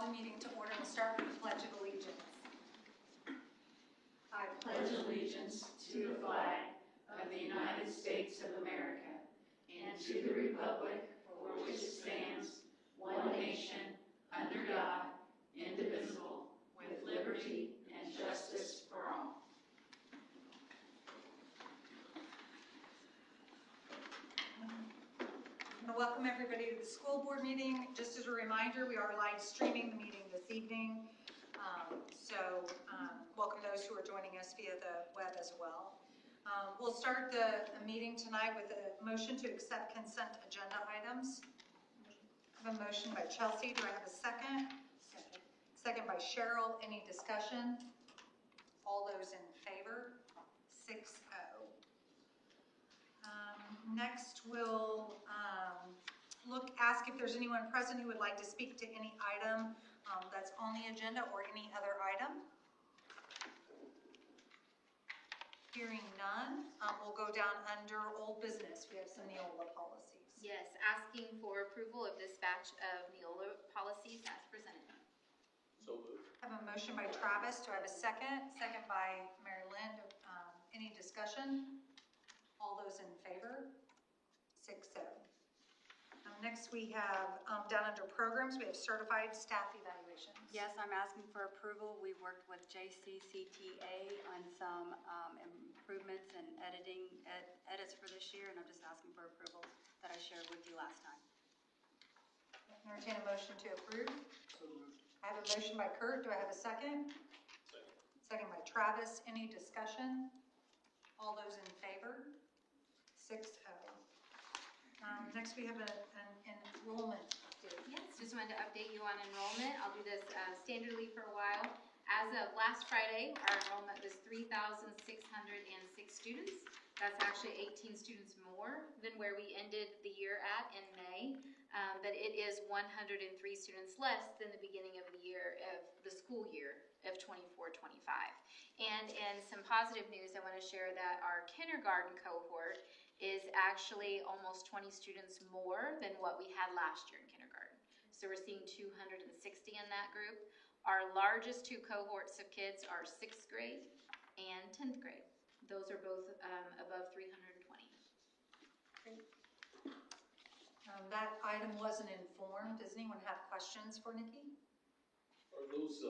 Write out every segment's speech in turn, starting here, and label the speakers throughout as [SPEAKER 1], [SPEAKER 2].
[SPEAKER 1] the meeting to order and start with the Pledge of Allegiance.
[SPEAKER 2] I pledge allegiance to the flag of the United States of America and to the republic for which it stands, one nation, under God, indivisible, with liberty and justice for all.
[SPEAKER 1] I want to welcome everybody to the school board meeting. Just as a reminder, we are live streaming the meeting this evening. Welcome those who are joining us via the web as well. We'll start the meeting tonight with a motion to accept consent agenda items. I have a motion by Chelsea. Do I have a second? Second by Cheryl. Any discussion? All those in favor? 6-0. Next, we'll ask if there's anyone present who would like to speak to any item that's on the agenda or any other item. Hearing none, we'll go down under old business. We have some Neola policies.
[SPEAKER 3] Yes, asking for approval of this batch of Neola policies as presented.
[SPEAKER 4] So moved.
[SPEAKER 1] I have a motion by Travis. Do I have a second? Second by Mary Lynn. Any discussion? All those in favor? 6-0. Next we have, down under programs, we have certified staff evaluations.
[SPEAKER 5] Yes, I'm asking for approval. We worked with JCCTA on some improvements and edits for this year, and I'm just asking for approval that I shared with you last time.
[SPEAKER 1] Entertain a motion to approve.
[SPEAKER 4] So moved.
[SPEAKER 1] I have a motion by Kurt. Do I have a second?
[SPEAKER 4] Second.
[SPEAKER 1] Second by Travis. Any discussion? All those in favor? 6-0. Next we have an enrollment update.
[SPEAKER 3] Yes, just wanted to update you on enrollment. I'll do this standardly for a while. As of last Friday, our enrollment was 3,606 students. That's actually 18 students more than where we ended the year at in May, but it is 103 students less than the beginning of the year, of the school year of 24-25. And in some positive news, I want to share that our kindergarten cohort is actually almost 20 students more than what we had last year in kindergarten. So we're seeing 260 in that group. Our largest two cohorts of kids are 6th grade and 10th grade. Those are both above 320.
[SPEAKER 1] Great. That item wasn't informed. Does anyone have questions for Nikki?
[SPEAKER 4] Are those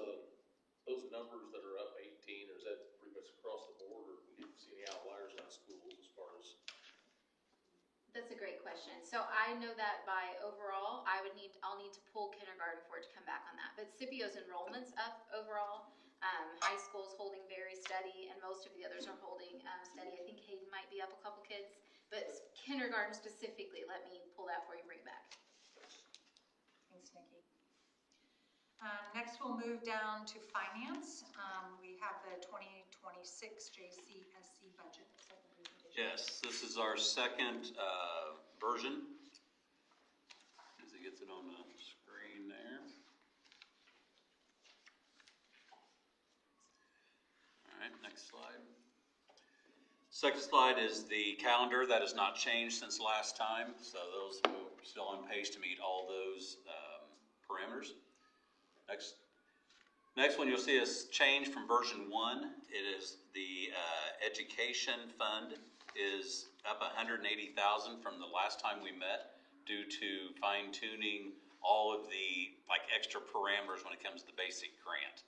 [SPEAKER 4] numbers that are up 18, or is that pretty much across the board, or we didn't see any outliers on schools as far as?
[SPEAKER 3] That's a great question. So I know that by overall, I'll need to pull kindergarten for it to come back on that. But Scipio's enrollment's up overall. High school's holding very steady, and most of the others are holding steady. I think Hayden might be up a couple kids, but kindergarten specifically, let me pull that for you and bring it back.
[SPEAKER 1] Thanks, Nikki. Next, we'll move down to finance. We have the 2026 JCSC budget.
[SPEAKER 6] Yes, this is our second version. As it gets it on the screen there. All right, next slide. Second slide is the calendar. That has not changed since last time, so those are still on pace to meet all those parameters. Next one, you'll see us change from version 1. It is the education fund is up $180,000 from the last time we met due to fine-tuning all of the extra parameters when it comes to the basic grant.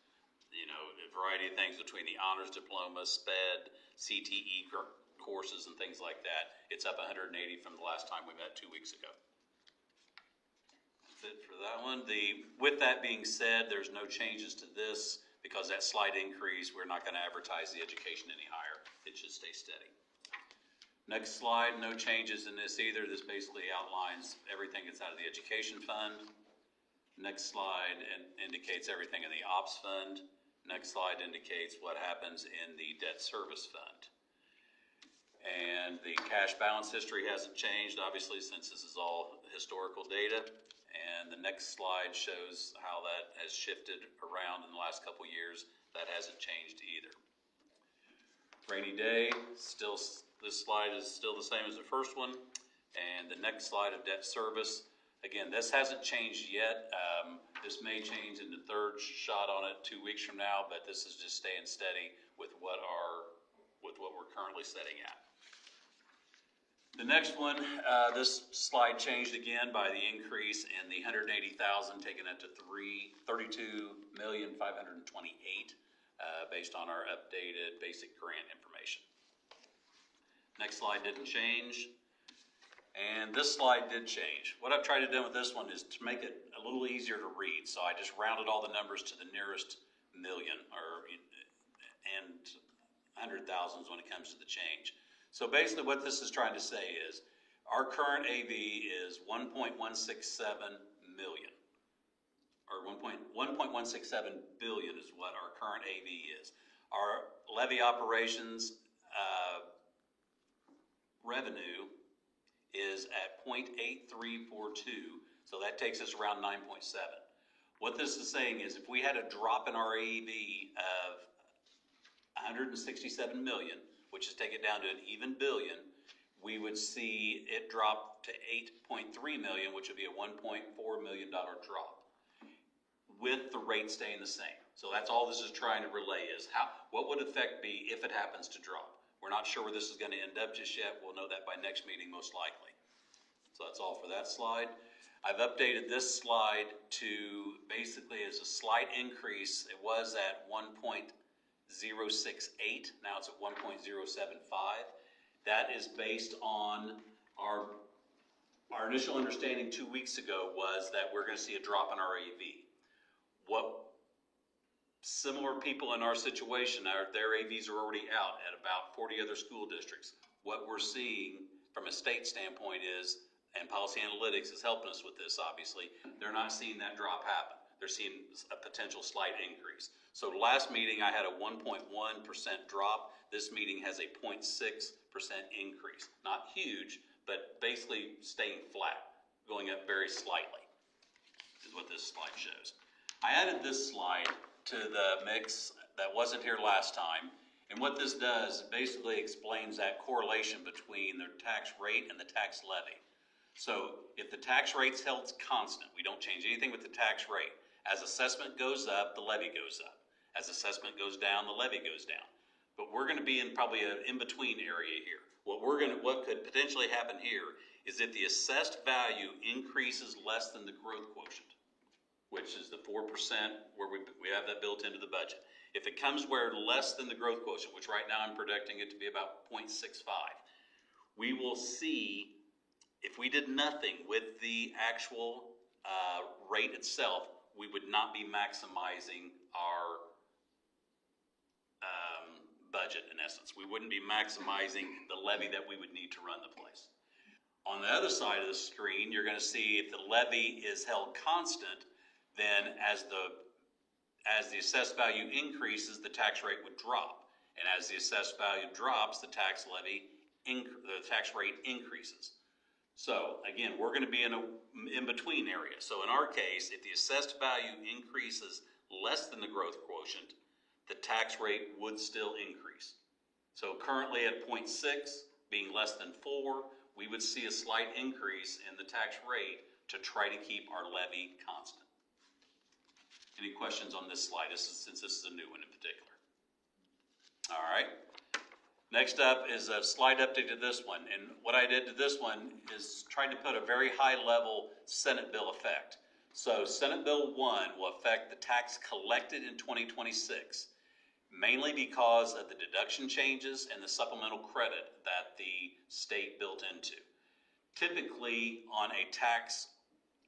[SPEAKER 6] You know, a variety of things between the honors diploma, SPED, CTE courses, and things like that. It's up $180 from the last time we met 2 weeks ago. That's it for that one. With that being said, there's no changes to this because that slight increase, we're not going to advertise the education any higher. It should stay steady. Next slide, no changes in this either. This basically outlines everything that's out of the education fund. Next slide indicates everything in the ops fund. Next slide indicates what happens in the debt service fund. And the cash balance history hasn't changed, obviously, since this is all historical data. And the next slide shows how that has shifted around in the last couple years. That hasn't changed either. Rainy day, this slide is still the same as the first one. And the next slide of debt service, again, this hasn't changed yet. This may change in the third shot on it 2 weeks from now, but this is just staying steady with what we're currently setting at. The next one, this slide changed again by the increase in the 180,000, taking it to 32,528,000, based on our updated basic grant information. Next slide didn't change, and this slide did change. What I've tried to do with this one is to make it a little easier to read, so I just rounded all the numbers to the nearest million, and 100,000s when it comes to the change. So basically what this is trying to say is our current AV is 1.167 million, or 1.167 billion is what our current AV is. Our levy operations revenue is at 0.8342, so that takes us around 9.7. What this is saying is if we had a drop in our AEV of 167 million, which is take it down to an even billion, we would see it drop to 8.3 million, which would be a $1.4 million drop, with the rate staying the same. So that's all this is trying to relay is what would effect be if it happens to drop. We're not sure where this is going to end up just yet. We'll know that by next meeting most likely. So that's all for that slide. I've updated this slide to basically as a slight increase. It was at 1.068, now it's at 1.075. That is based on our initial understanding 2 weeks ago was that we're going to see a drop in our AV. What similar people in our situation, their AVs are already out at about 40 other school districts. What we're seeing from a state standpoint is, and policy analytics is helping us with this obviously, they're not seeing that drop happen. They're seeing a potential slight increase. So last meeting I had a 1.1% drop. This meeting has a 0.6% increase. Not huge, but basically staying flat, going up very slightly is what this slide shows. I added this slide to the mix that wasn't here last time, and what this does basically explains that correlation between the tax rate and the tax levy. So if the tax rate's held constant, we don't change anything with the tax rate. As assessment goes up, the levy goes up. As assessment goes down, the levy goes down. But we're going to be in probably an in-between area here. What could potentially happen here is if the assessed value increases less than the growth quotient, which is the 4% where we have that built into the budget. If it comes where less than the growth quotient, which right now I'm predicting it to be about 0.65, we will see if we did nothing with the actual rate itself, we would not be maximizing our budget in essence. We wouldn't be maximizing the levy that we would need to run the place. On the other side of the screen, you're going to see if the levy is held constant, then as the assessed value increases, the tax rate would drop. And as the assessed value drops, the tax rate increases. So again, we're going to be in an in-between area. So in our case, if the assessed value increases less than the growth quotient, the tax rate would still increase. So currently at 0.6, being less than 4, we would see a slight increase in the tax rate to try to keep our levy constant. Any questions on this slide? Since this is a new one in particular. All right. Next up is a slide update to this one. And what I did to this one is trying to put a very high level Senate bill effect. So Senate Bill 1 will affect the tax collected in 2026, mainly because of the deduction changes and the supplemental credit that the state built into. Typically on a tax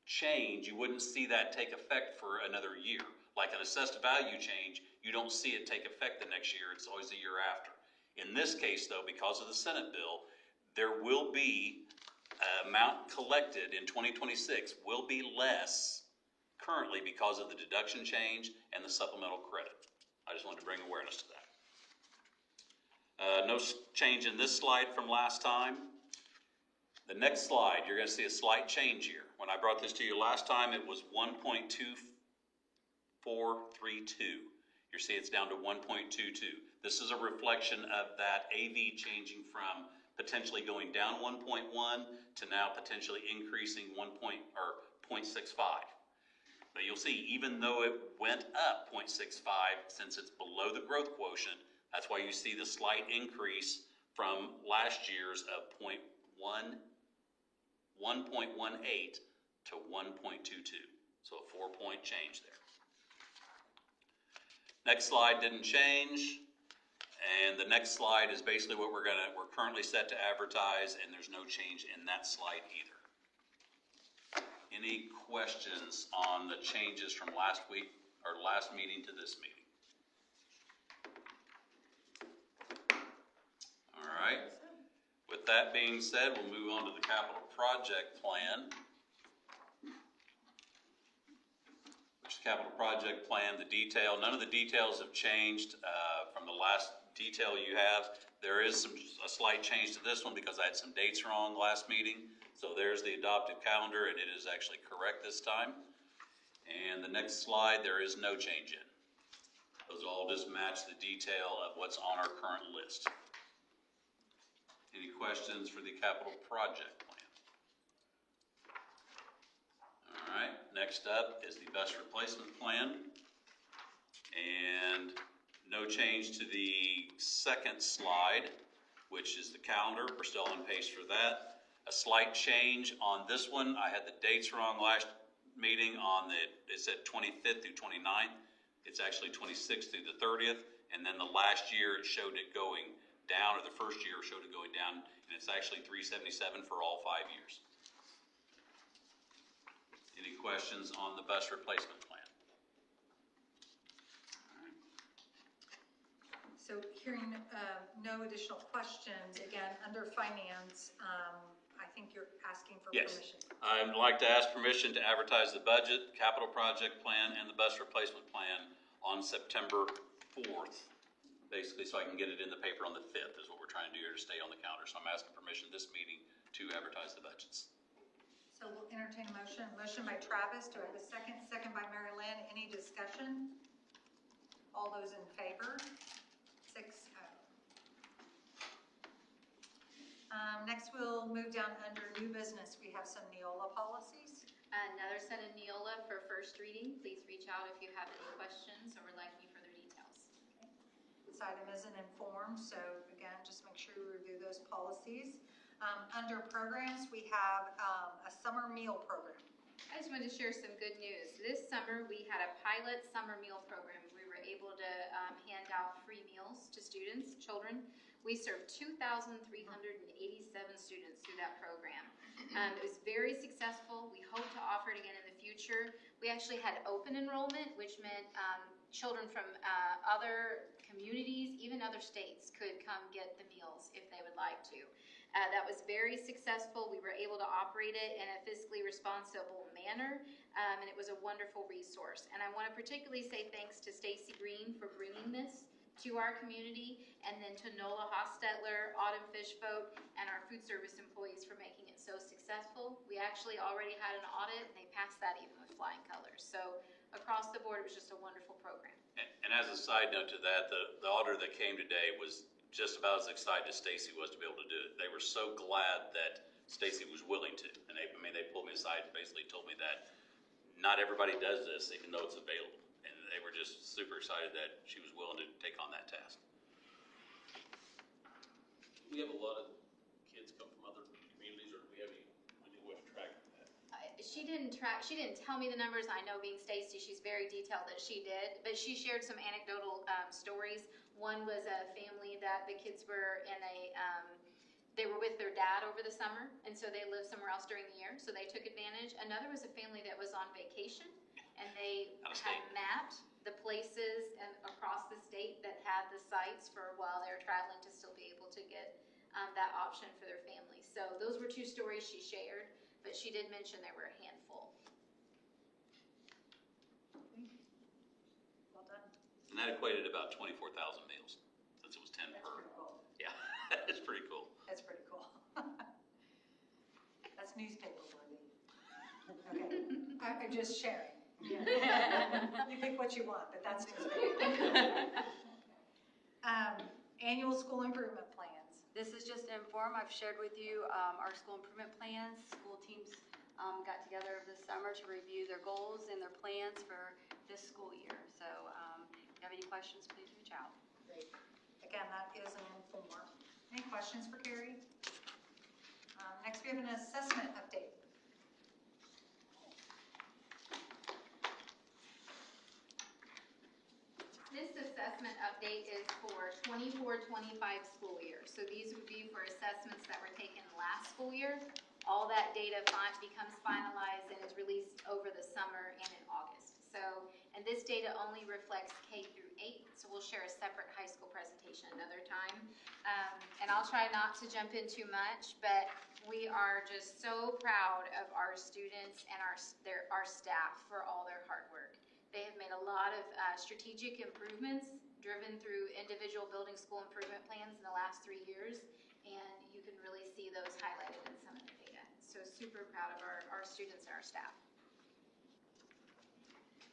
[SPEAKER 6] change, you wouldn't see that take effect for another year. Like an assessed value change, you don't see it take effect the next year, it's always the year after. In this case though, because of the Senate bill, there will be amount collected in 2026 will be less currently because of the deduction change and the supplemental credit. I just wanted to bring awareness to that. No change in this slide from last time. The next slide, you're going to see a slight change here. When I brought this to you last time, it was 1.2432. You see it's down to 1.22. This is a reflection of that AV changing from potentially going down 1.1 to now potentially increasing 0.65. But you'll see, even though it went up 0.65, since it's below the growth quotient, that's why you see the slight increase from last year's of 1.18 to 1.22. So a 4-point change there. Next slide didn't change. And the next slide is basically what we're currently set to advertise, and there's no change in that slide either. Any questions on the changes from last week or last meeting to this meeting? All right. With that being said, we'll move on to the capital project plan. Which is capital project plan, the detail, none of the details have changed from the last detail you have. There is a slight change to this one because I had some dates wrong last meeting. So there's the adopted calendar, and it is actually correct this time. And the next slide, there is no change in. Those all just match the detail of what's on our current list. Any questions for the capital project plan? All right, next up is the bus replacement plan. And no change to the second slide, which is the calendar. We're still on pace for that. A slight change on this one. I had the dates wrong last meeting it said 25th through 29th. It's actually 26th through the 30th. And then the last year it showed it going down, or the first year showed it going down, and it's actually 377 for all 5 years. Any questions on the bus replacement plan?
[SPEAKER 1] So hearing no additional questions, again, under finance, I think you're asking for
[SPEAKER 6] Yes.
[SPEAKER 1] permission.
[SPEAKER 6] I'd like to ask permission to advertise the budget, capital project plan, and the bus replacement plan on September 4th. Basically, so I can get it in the paper on the 5th is what we're trying to do here to stay on the calendar. So I'm asking permission this meeting to advertise the budgets.
[SPEAKER 1] So we'll entertain a motion. Motion by Travis. Do I have a second? Second by Mary Lynn. Any discussion? All those in favor? 6-0. Next, we'll move down under new business. We have some Neola policies.
[SPEAKER 3] Another set of Neola for first reading. Please reach out if you have any questions or would like any further details.
[SPEAKER 1] This item isn't informed, so again, just make sure you review those policies. Under programs, we have a summer meal program.
[SPEAKER 3] I just wanted to share some good news. This summer, we had a pilot summer meal program. We were able to hand out free meals to students, children. We served 2,387 students through that program. It was very successful. We hope to offer it again in the future. We actually had open enrollment, which meant children from other communities, even other states, could come get the meals if they would like to. That was very successful. We were able to operate it in a fiscally responsible manner, and it was a wonderful resource. And I want to particularly say thanks to Stacy Green for bringing this to our community, and then to Nola Hostetler, Autumn Fishboat, and our food service employees for making it so successful. We actually already had an audit, and they passed that even with flying colors. So across the board, it was just a wonderful program.
[SPEAKER 6] And as a side note to that, the auditor that came today was just about as excited as Stacy was to be able to do it. They were so glad that Stacy was willing to. And they pulled me aside and basically told me that not everybody does this, even though it's available. And they were just super excited that she was willing to take on that task.
[SPEAKER 4] Do we have a lot of kids come from other communities, or do we have any way of tracking that?
[SPEAKER 3] She didn't tell me the numbers. I know, being Stacy, she's very detailed that she did, but she shared some anecdotal stories. One was a family that the kids were in they were with their dad over the summer, and so they lived somewhere else during the year, so they took advantage. Another was a family that was on vacation, and they had mapped the places and across the state that had the sites for while they were traveling to still be able to get that option for their family. So those were two stories she shared, but she did mention there were a handful.
[SPEAKER 1] Well done.
[SPEAKER 6] And that equated to about 24,000 meals, since it was 10
[SPEAKER 1] That's
[SPEAKER 6] per.
[SPEAKER 1] pretty cool.
[SPEAKER 6] Yeah, it's pretty cool.
[SPEAKER 1] That's pretty cool. That's newspaper worthy. Okay, I'm just sharing. You pick what you want, but that's newspaper. Annual school improvement plans.
[SPEAKER 5] This is just to inform, I've shared with you our school improvement plans. School teams got together this summer to review their goals and their plans for this school year. So if you have any questions, please reach out.
[SPEAKER 1] Great. Again, that is an Inform. Any questions for Carrie? Next, we have an assessment update.
[SPEAKER 3] This assessment update is for 24-25 school year. So these would be for assessments that were taken last school year. All that data becomes finalized and is released over the summer and in August. So, and this data only reflects K through 8, so we'll share a separate high school presentation another time. And I'll try not to jump in too much, but we are just so proud of our students and our staff for all their hard work. They have made a lot of strategic improvements driven through individual building school improvement plans in the last 3 years, and you can really see those highlighted in some of the data. So super proud of our students and our staff.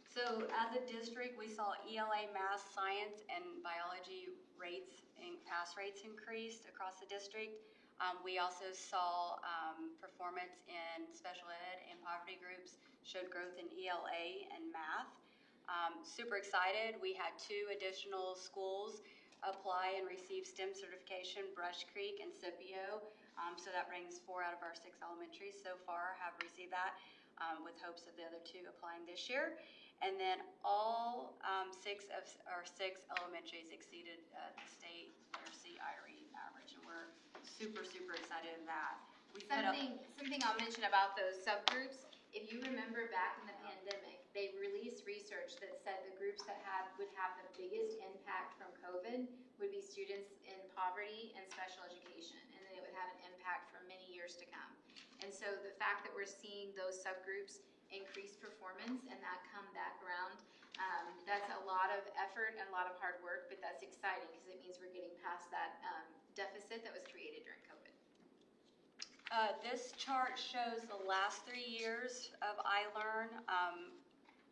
[SPEAKER 5] So as a district, we saw ELA, math, science, and biology rates and pass rates increased across the district. We also saw performance in special ed and poverty groups showed growth in ELA and math. Super excited. We had 2 additional schools apply and receive STEM certification, Brush Creek and Scipio. So that brings 4 out of our 6 elementaries so far have received that, with hopes of the other 2 applying this year. And then all 6 of our 6 elementaries exceeded the state literacy IRE average, and we're super, super excited of that.
[SPEAKER 3] Something I'll mention about those subgroups, if you remember back in the pandemic, they released research that said the groups that would have the biggest impact from COVID would be students in poverty and special education, and then it would have an impact for many years to come. And so the fact that we're seeing those subgroups increase performance and that come back around, that's a lot of effort and a lot of hard work, but that's exciting because it means we're getting past that deficit that was created during COVID.
[SPEAKER 5] This chart shows the last 3 years of iLearn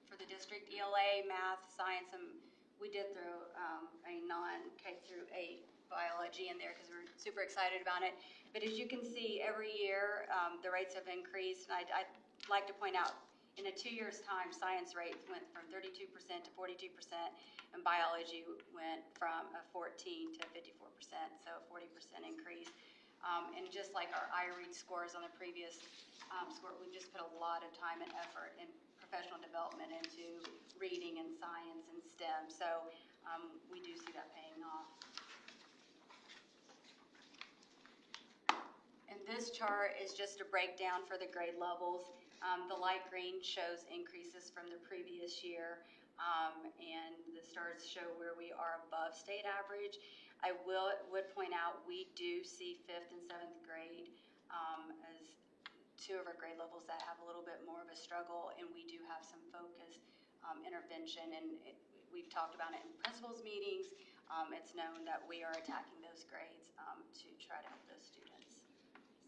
[SPEAKER 5] for the district, ELA, math, science, and we did throw a non-K through 8 biology in there because we're super excited about it. But as you can see, every year the rates have increased, and I'd like to point out, in a 2 years' time, science rates went from 32% to 42%, and biology went from 14 to 54%, so a 40% increase. And just like our iRead scores on the previous score, we've just put a lot of time and effort and professional development into reading and science and STEM, so we do see that paying off. And this chart is just a breakdown for the grade levels. The light green shows increases from the previous year, and the stars show where we are above state average. I would point out we do see 5th and 7th grade as 2 of our grade levels that have a little bit more of a struggle, and we do have some focused intervention, and we've talked about it in principals meetings. It's known that we are attacking those grades to try to help those students.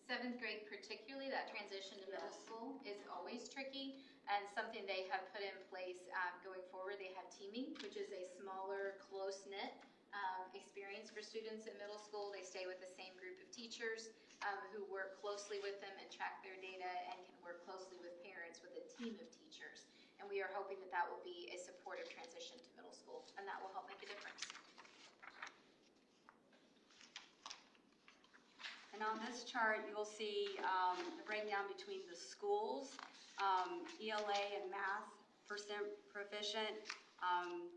[SPEAKER 3] 7th grade particularly, that transition to middle school is always tricky, and something they have put in place going forward. They have teaming, which is a smaller, close-knit experience for students in middle school. They stay with the same group of teachers who work closely with them and track their data and can work closely with parents with a team of teachers. And we are hoping that that will be a supportive transition to middle school, and that will help make a difference.
[SPEAKER 5] And on this chart, you'll see the breakdown between the schools, ELA and math percent proficient.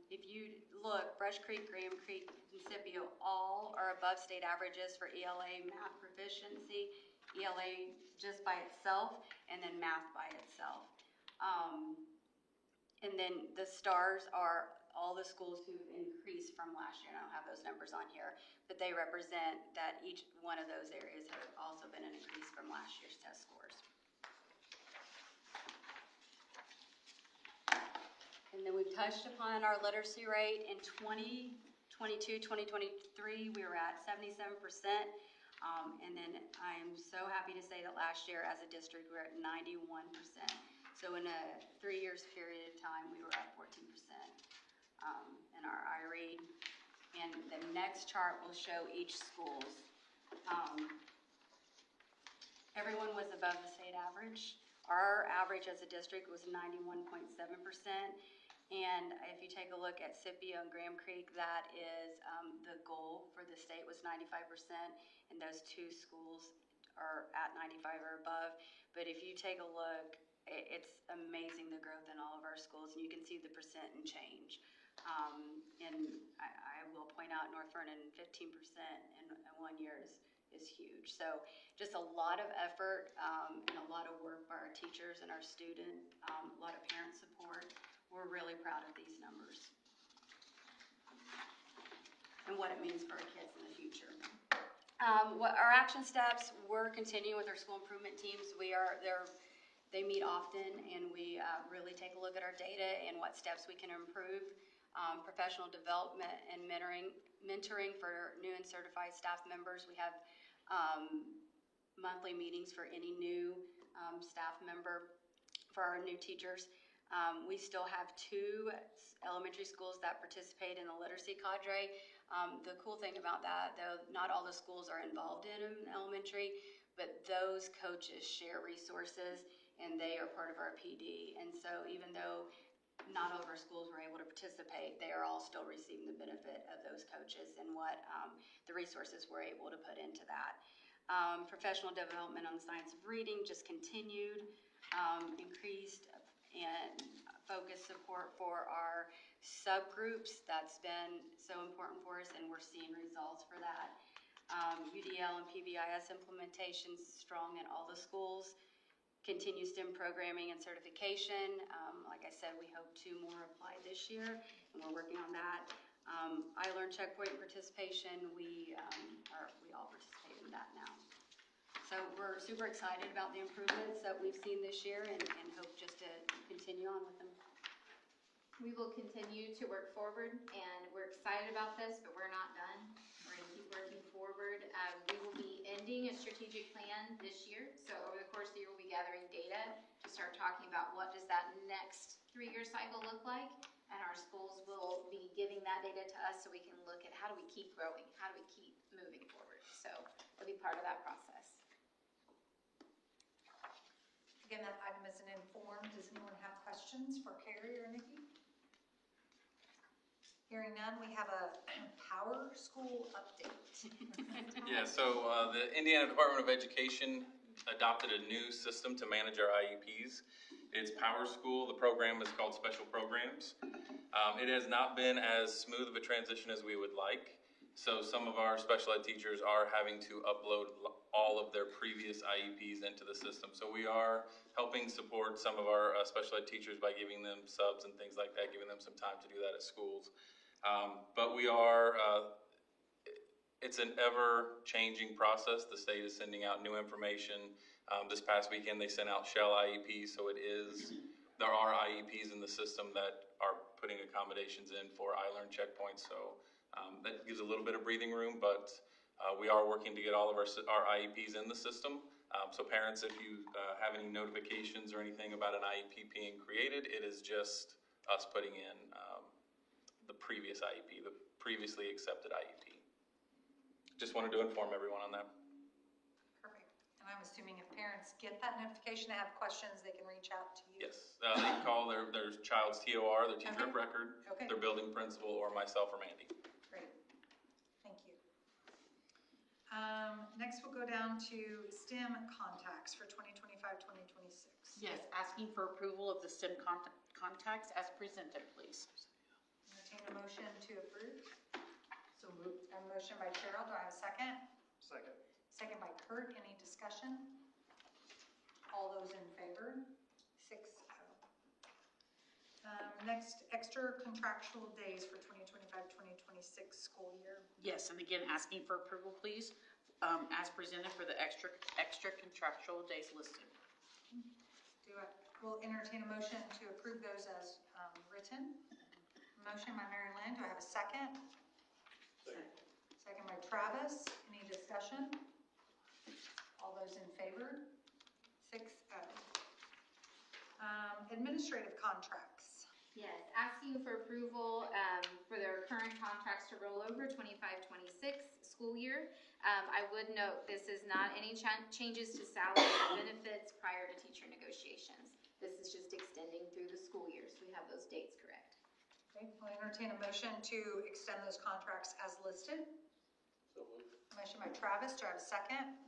[SPEAKER 5] If you look, Brush Creek, Graham Creek, and Scipio all are above state averages for ELA math proficiency, ELA just by itself, and then math by itself. And then the stars are all the schools who've increased from last year. I don't have those numbers on here, but they represent that each one of those areas have also been an increase from last year's test scores. And then we've touched upon our literacy rate. In 2022, 2023, we were at 77%. And then I'm so happy to say that last year as a district, we were at 91%. So in a 3 years period of time, we were at 14% in our iRead. And the next chart will show each school's. Everyone was above the state average, Our average as a district was 91.7%. And if you take a look at Scipio and Graham Creek, that is the goal for the state was 95%, and those two schools are at 95 or above. But if you take a look, it's amazing the growth in all of our schools, and you can see the percent and change. And I will point out North Vernon, 15% in 1 year is huge. So just a lot of effort and a lot of work by our teachers and our student, a lot of parent support. We're really proud of these numbers and what it means for our kids in the future. What our action steps, we're continuing with our school improvement teams. They meet often, and we really take a look at our data and what steps we can improve. Professional development and mentoring for new and certified staff members. We have monthly meetings for any new staff member, for our new teachers. We still have 2 elementary schools that participate in the literacy cadre. The cool thing about that, though, not all the schools are involved in elementary, but those coaches share resources, and they are part of our PD. And so even though not all of our schools were able to participate, they are all still receiving the benefit of those coaches and what the resources we're able to put into that. Professional development on the science of reading just continued, increased and focused support for our subgroups. That's been so important for us, and we're seeing results for that. UDL and PBIS implementations strong in all the schools. Continued STEM programming and certification. Like I said, we hope 2 more apply this year, and we're working on that. iLearn checkpoint participation, we all participate in that now. So we're super excited about the improvements that we've seen this year and hope just to continue on with them.
[SPEAKER 3] We will continue to work forward, and we're excited about this, but we're not done. We're going to keep working forward. We will be ending a strategic plan this year, so over the course of the year, we'll be gathering data to start talking about what does that next 3-year cycle look like, and our schools will be giving that data to us so we can look at how do we keep growing, how do we keep moving forward. So it'll be part of that process.
[SPEAKER 1] Again, that item is an informed. Does anyone have questions for Carrie or Nikki? Hearing none, we have a Power School update.
[SPEAKER 7] Yeah, so the Indiana Department of Education adopted a new system to manage our IEPs. It's Power School. The program is called Special Programs. It has not been as smooth of a transition as we would like. So some of our special ed teachers are having to upload all of their previous IEPs into the system. So we are helping support some of our special ed teachers by giving them subs and things like that, giving them some time to do that at schools. But we are, it's an ever-changing process. The state is sending out new information. This past weekend, they sent out shell IEPs, so there are IEPs in the system that are putting accommodations in for iLearn checkpoints. So that gives a little bit of breathing room, but we are working to get all of our IEPs in the system. So parents, if you have any notifications or anything about an IEP being created, it is just us putting in the previous IEP, the previously accepted IEP. Just wanted to inform everyone on that.
[SPEAKER 1] Perfect. And I'm assuming if parents get that notification, they have questions, they can reach out to you?
[SPEAKER 7] Yes, they can call their child's TOR, their teacher of
[SPEAKER 1] Okay.
[SPEAKER 7] record,
[SPEAKER 1] Okay.
[SPEAKER 7] their building principal, or myself or Mandy.
[SPEAKER 1] Great. Thank you. Next, we'll go down to STEM contacts for 2025-2026.
[SPEAKER 2] Yes, asking for approval of the STEM contacts as presented, please.
[SPEAKER 1] Entertain a motion to approve.
[SPEAKER 2] So moved.
[SPEAKER 1] A motion by Cheryl. Do I have a second?
[SPEAKER 4] Second.
[SPEAKER 1] Second by Kurt. Any discussion? All those in favor? 6-0. Next, extra contractual days for 2025-2026 school year.
[SPEAKER 2] Yes, and again, asking for approval, please, as presented for the extra contractual days listed.
[SPEAKER 1] We'll entertain a motion to approve those as written. Motion by Mary Lynn. Do I have a second? Second by Travis. Any discussion? All those in favor? 6-0. Administrative contracts.
[SPEAKER 3] Yes, asking for approval for their current contracts to roll over 25-26 school year. I would note, this is not any changes to salary or benefits prior to teacher negotiations. This is just extending through the school year, so we have those dates correct.
[SPEAKER 1] Okay, I'll entertain a motion to extend those contracts as listed.
[SPEAKER 4] So moved.
[SPEAKER 1] Motion by Travis, do I have a second?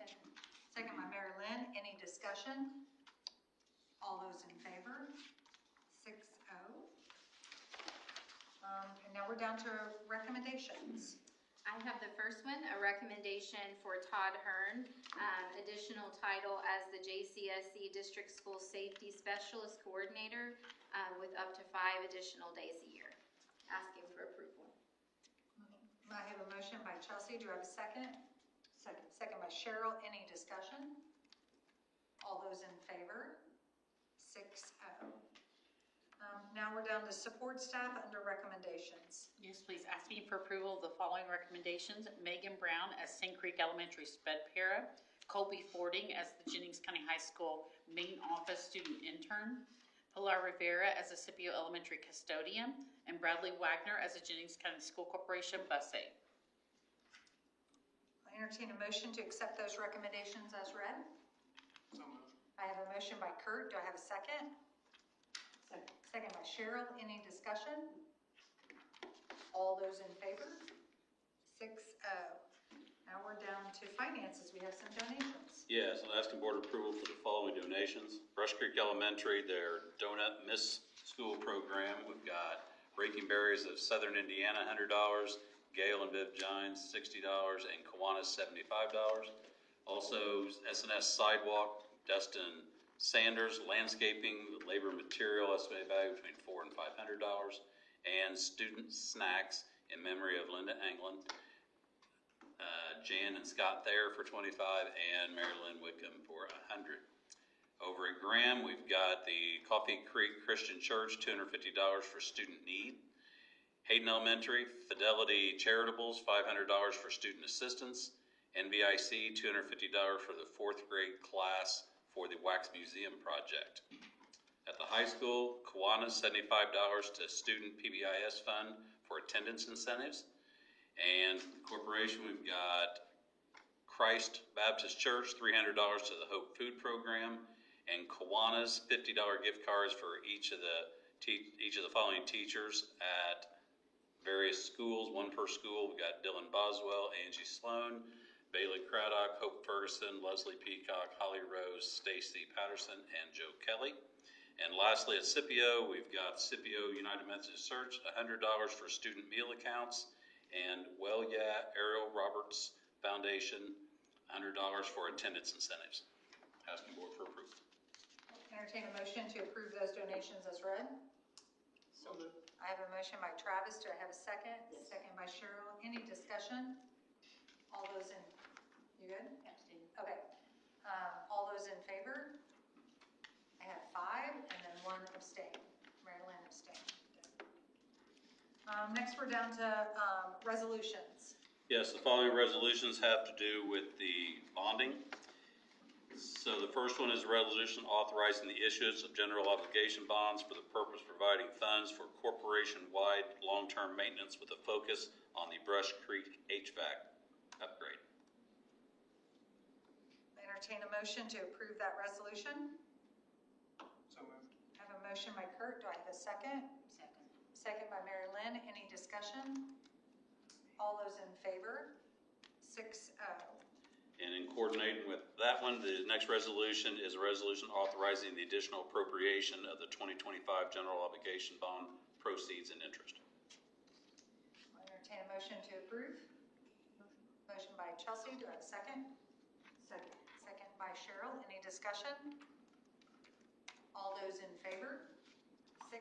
[SPEAKER 1] Second by Mary Lynn, any discussion? All those in favor? 6-0. And now we're down to recommendations.
[SPEAKER 3] I have the first one, a recommendation for Todd Hearn, additional title as the JCSC District School Safety Specialist Coordinator with up to 5 additional days a year. Asking for approval.
[SPEAKER 1] I have a motion by Chelsea, do I have a second? Second. Second by Cheryl, any discussion? All those in favor? 6-0. Now we're down to support staff under recommendations.
[SPEAKER 8] Yes, please. Asking for approval of the following recommendations. Megan Brown as Sink Creek Elementary sped para, Colby Fording as the Jennings County High School main office student intern, Pilar Rivera as a Scipio Elementary custodian, and Bradley Wagner as a Jennings County School Corporation bus aide.
[SPEAKER 1] I entertain a motion to accept those recommendations as read.
[SPEAKER 7] So moved.
[SPEAKER 1] I have a motion by Kurt, do I have a second? Second. Second by Cheryl, any discussion? All those in favor? 6-0. Now we're down to finances, we have some donations.
[SPEAKER 6] Yes, I'm asking board approval for the following donations. Brush Creek Elementary, their Donut Miss School program. We've got Breaking Berries of Southern Indiana, $100. Gail and Viv Gines, $60. And Kiwanis, $75. Also, SNS Sidewalk, Dustin Sanders, Landscaping, Labor Material, estimated value between $400 and $500. And Student Snacks in memory of Linda Anglin. Jan and Scott Thayer for $25, and Mary Lynn Wickham for $100. Over at Graham, we've got the Coffee Creek Christian Church, $250 for student need. Hayden Elementary, Fidelity Charitables, $500 for student assistance. NBIC, $250 for the 4th grade class for the Wax Museum project. At the high school, Kiwanis, $75 to Student PBIS Fund for attendance incentives. And corporation, we've got Christ Baptist Church, $300 to the Hope Food Program, and Kiwanis, $50 gift cards for each of the following teachers at various schools, one per school. We've got Dylan Boswell, Angie Sloan, Bailey Craddock, Hope Ferguson, Leslie Peacock, Holly Rose, Stacy Patterson, and Joe Kelly. And lastly, at Scipio, we've got Scipio United Methodist Church, $100 for student meal accounts, and Ariel Roberts Foundation, $100 for attendance incentives. Asking board for approval.
[SPEAKER 1] Entertain a motion to approve those donations as read.
[SPEAKER 7] So moved.
[SPEAKER 1] I have a motion by Travis, do I have a second?
[SPEAKER 8] Yes.
[SPEAKER 1] Second by Cheryl, any discussion? All those in, you good? Okay. All those in favor? I have 5, and then 1 abstain. Mary Lynn abstained. Next, we're down to resolutions.
[SPEAKER 6] Yes, the following resolutions have to do with the bonding. So the first one is a resolution authorizing the issuance of general obligation bonds for the purpose of providing funds for corporation-wide long-term maintenance with a focus on the Brush Creek HVAC upgrade.
[SPEAKER 1] I entertain a motion to approve that resolution.
[SPEAKER 7] So moved.
[SPEAKER 1] I have a motion by Kurt, do I have a second?
[SPEAKER 8] Second.
[SPEAKER 1] Second by Mary Lynn, any discussion? All those in favor? 6-0.
[SPEAKER 6] And in coordinating with that one, the next resolution is a resolution authorizing the additional appropriation of the 2025 general obligation bond proceeds and interest.
[SPEAKER 1] I'll entertain a motion to approve. Motion by Chelsea, do I have a second? Second. Second by Cheryl, any discussion? All those in favor? 6-0.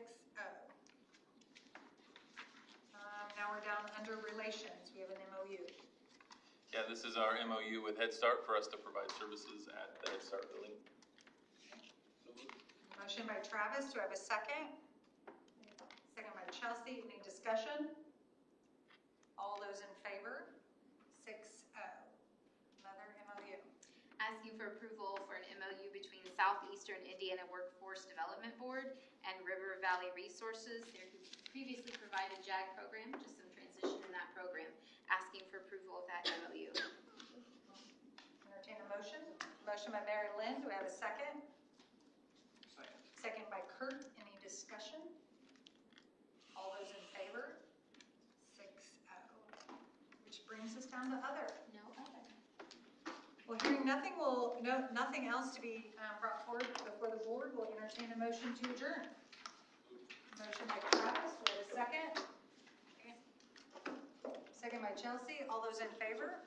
[SPEAKER 1] Now we're down under relations, we have an MOU.
[SPEAKER 7] Yeah, this is our MOU with Head Start for us to provide services at the Head Start building.
[SPEAKER 1] Motion by Travis, do I have a second? Second by Chelsea, any discussion? All those in favor? 6-0. Another MOU.
[SPEAKER 3] Asking for approval for an MOU between Southeastern Indiana Workforce Development Board and River Valley Resources. They're who previously provided JAG program, just some transition in that program. Asking for approval of that MOU.
[SPEAKER 1] motion by Mary Lynn. Do we have a second?
[SPEAKER 9] Second.
[SPEAKER 1] Second by Kurt. Any discussion? All those in favor? 6-0. Which brings us down to other.
[SPEAKER 3] No other.
[SPEAKER 1] Well, hearing nothing nothing else to be brought forward before the board, we'll entertain a motion to adjourn. Motion by Travis, do we have a second? Second by Chelsea. All those in favor?